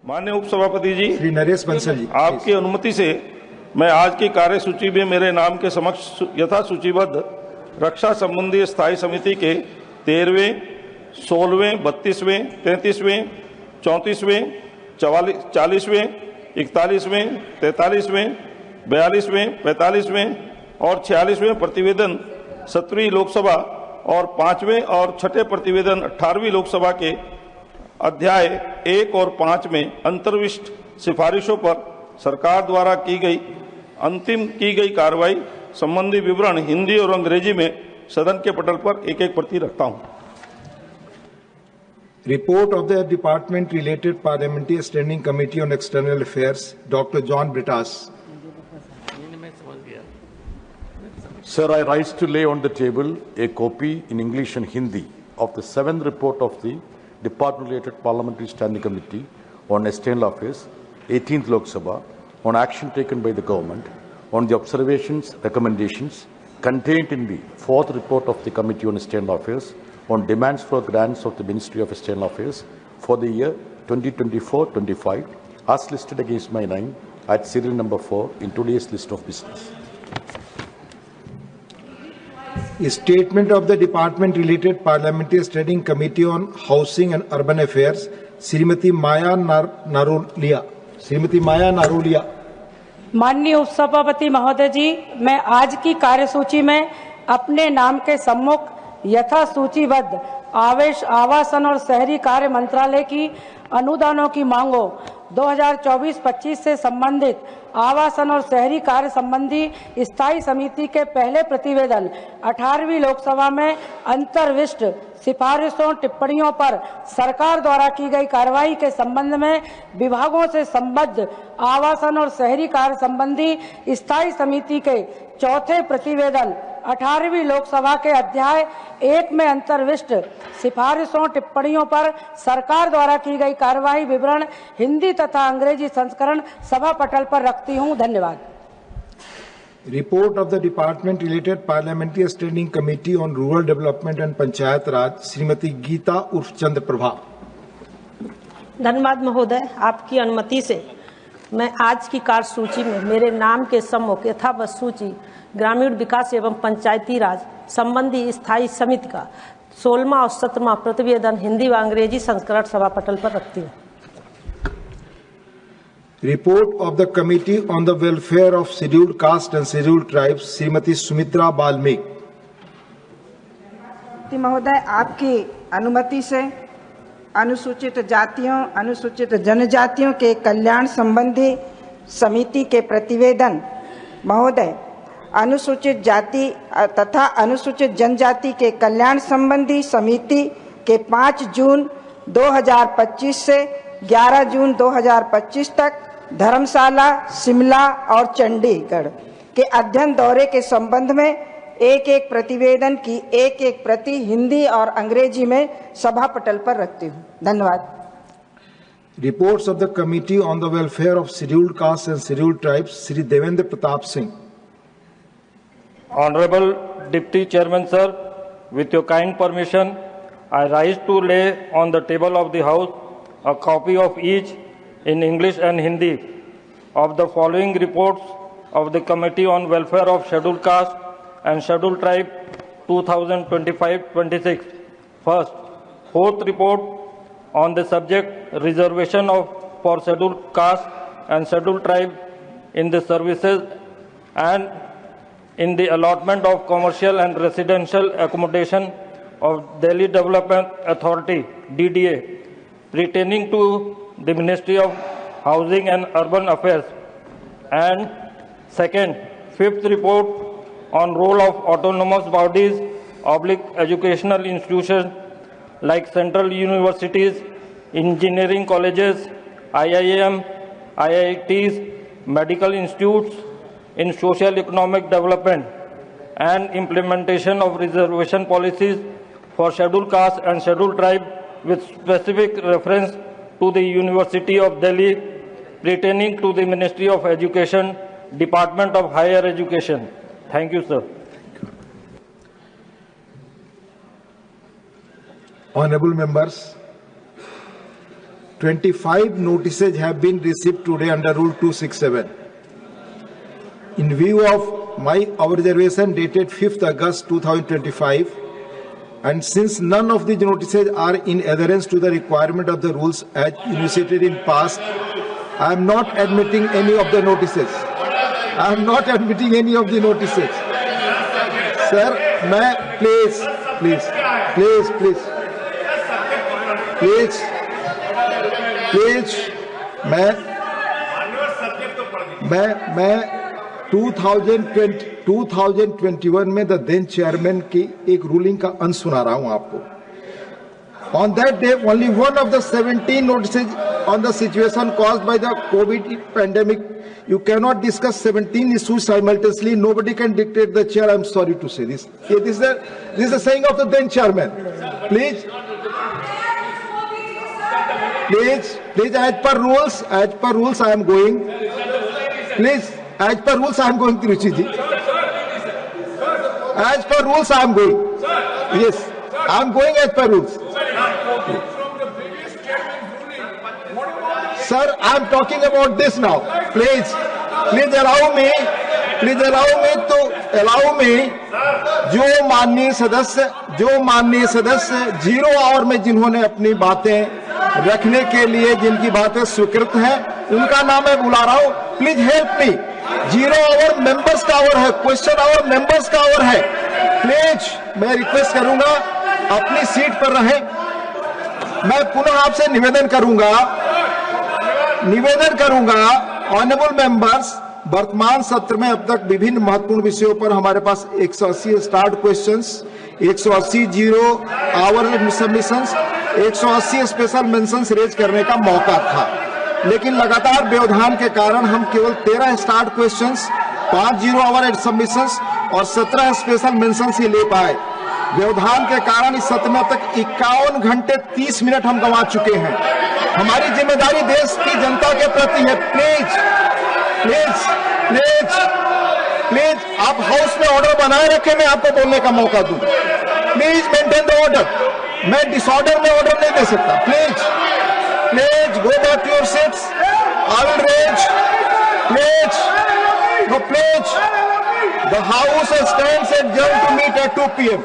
माननीय उपसभापति जी, श्री नरेश बंसल जी, आपकी अनुमति से मैं आज की कार्यसूची में मेरे नाम के समक्ष यथा सूचीबद्ध रक्षा संबंधी स्थायी समिति के 13वें, 16वें, 32वें, 33वें, 34वें, 40वें, 41वें, 43वें, 42वें, 45वें और 46वें प्रतिवेदन 17वीं लोकसभा और 5वें और 6ठे प्रतिवेदन 18वीं लोकसभा के अध्याय 1 और 5 में अंतर्विष्ट सिफारिशों पर सरकार द्वारा की गई कार्रवाई संबंधी विवरण हिंदी और अंग्रेजी में सदन के पटल पर एक एक प्रति रखता हूं। Report of the department related parliamentary standing committee on external affairs, doctor John Brittas. Sir, I rise to lay on the table a copy in English and Hindi of the 7th report of the Department-related Parliamentary Standing Committee on External Affairs, 18th Lok Sabha, on action taken by the government on the observations, recommendations contained in the 4th report of the Committee on External Affairs on demands for grants of the Ministry of External Affairs for the year 2024-25, as listed against my name at serial number 4 in today's list of business. Statement of the Department related Parliamentary Standing Committee on Housing and Urban Affairs, Shrimati Maya Narolia. माननीय उपसभापति महोदय जी, मैं आज की कार्यसूची में अपने नाम के सम्मुख यथा सूचीबद्ध आवासन और शहरी कार्य मंत्रालय की अनुदानों की मांगों 2024-25 से संबंधित आवासन और शहरी कार्य संबंधी स्थायी समिति के पहले प्रतिवेदन 18वीं लोकसभा में अंतर्विष्ट सिफारिशों टिप्पणियों पर सरकार द्वारा की गई कार्रवाई के संबंध में विभागों से संबद्ध आवासन और शहरी कार्य संबंधी स्थायी समिति के चौथे प्रतिवेदन 18वीं लोकसभा के अध्याय 1 में अंतर्विष्ट सिफारिशों टिप्पणियों पर सरकार द्वारा की गई कार्रवाई विवरण हिंदी तथा अंग्रेजी संस्करण सभा पटल पर रखती हूं। धन्यवाद। Report of the department related parliamentary standing committee on rural development and panchayat raj, Shrimati Geeta उर्फ चंद्र प्रभा। धन्यवाद महोदय, आपकी अनुमति से मैं आज की कार्यसूची में मेरे नाम के सम्मुख यथावत सूची ग्रामीण विकास एवं पंचायती राज संबंधी स्थायी समिति का 16वां और 17वां प्रतिवेदन हिंदी व अंग्रेजी संस्करण सभा पटल पर रखती हूँ। Report of the committee on the welfare of scheduled caste and scheduled tribes, Shrimati Sumitra Balmik. महोदय, आपकी अनुमति से अनुसूचित जातियों, अनुसूचित जनजातियों के कल्याण संबंधी समिति के प्रतिवेदन महोदय अनुसूचित जाति तथा अनुसूचित जनजाति के कल्याण संबंधी समिति के 5 जून 2025 से 11 जून 2025 तक धर्मशाला, शिमला और चंडीगढ़ के अध्ययन दौरे के संबंध में एक प्रतिवेदन की एक प्रति हिंदी और अंग्रेजी में सभा पटल पर रखती हूँ। धन्यवाद। Reports of the committee on the welfare of scheduled caste and scheduled tribes, Shri Devendra Pratap Singh. Honorable Deputy Chairman Sir, with your kind permission, I rise to lay on the table of the House a copy of each in English and Hindi of the following reports of the Committee on Welfare of Scheduled Caste and Scheduled Tribe 2025-26. First, 4th report on the subject reservation for Scheduled Caste and Scheduled Tribe in the services and in the allotment of commercial and residential accommodation of Delhi Development Authority (DDA) pertaining to the Ministry of Housing and Urban Affairs. And second, 5th report on role of autonomous bodies / educational institutions like central universities, engineering colleges, IIM, IITs, medical institutes in social economic development and implementation of reservation policies for scheduled caste and scheduled tribe with specific reference to the University of Delhi pertaining to the Ministry of Education, Department of Higher Education. Thank you, sir. Honorable members, 25 notices have been received today under Rule 267. In view of my observation dated 5th August 2025, and since none of these notices are in adherence to the requirement of the rules as initiated in past, I am not admitting any of the notices. I am not admitting any of the notices. Sir, मैं please, मैं 2021 में the then chairman की एक ruling का अंश सुना रहा हूं आपको. On that day, only one of the 17 notices on the situation caused by the COVID pandemic. You cannot discuss 17 issues simultaneously. Nobody can dictate the chair. I'm sorry to say this. This is the saying of the then chairman. Please, as per rules, I am going. Please, as per rules, I am going, Tiruchi ji. As per rules, I am going. Yes, I am going as per rules. Sir, I am talking about this now. Please allow me जो माननीय सदस्य 0 our में जिन्होंने अपनी बातें रखने के लिए जिनकी बातें स्वीकृत हैं, उनका नाम मैं बुला रहा हूं. Please help me. 0 hour members का आवर है, क्वेश्चन आवर मेंबर्स का आवर है. प्लीज मैं रिक्वेस्ट करूंगा अपनी सीट पर रहें. मैं पुनः आपसे निवेदन करूंगा ऑनरेबल मेंबर्स, वर्तमान सत्र में अब तक विभिन्न महत्वपूर्ण विषयों पर हमारे पास 180 starred questions, 180 0 hour submissions, 180 special mentions raise करने का मौका था. लेकिन लगातार व्यवधान के कारण हम केवल 13 स्टार्ट क्वेश्चंस, 5 0 आवर सबमिशंस और 17 स्पेशल मेंशंस ही ले पाए. व्यवधान के कारण इस सत्र में अब तक 51 घंटे 30 मिनट हम गंवा चुके हैं. हमारी जिम्मेदारी देश की जनता के प्रति है. प्लीज आप हाउस में ऑर्डर बनाए रखें, मैं आपको बोलने का मौका दूं. Please maintain the order. मैं डिसऑर्डर में ऑर्डर नहीं दे सकता. Please go back to your seats. I will raise. Please the house stands adjourned to meet at 2 PM.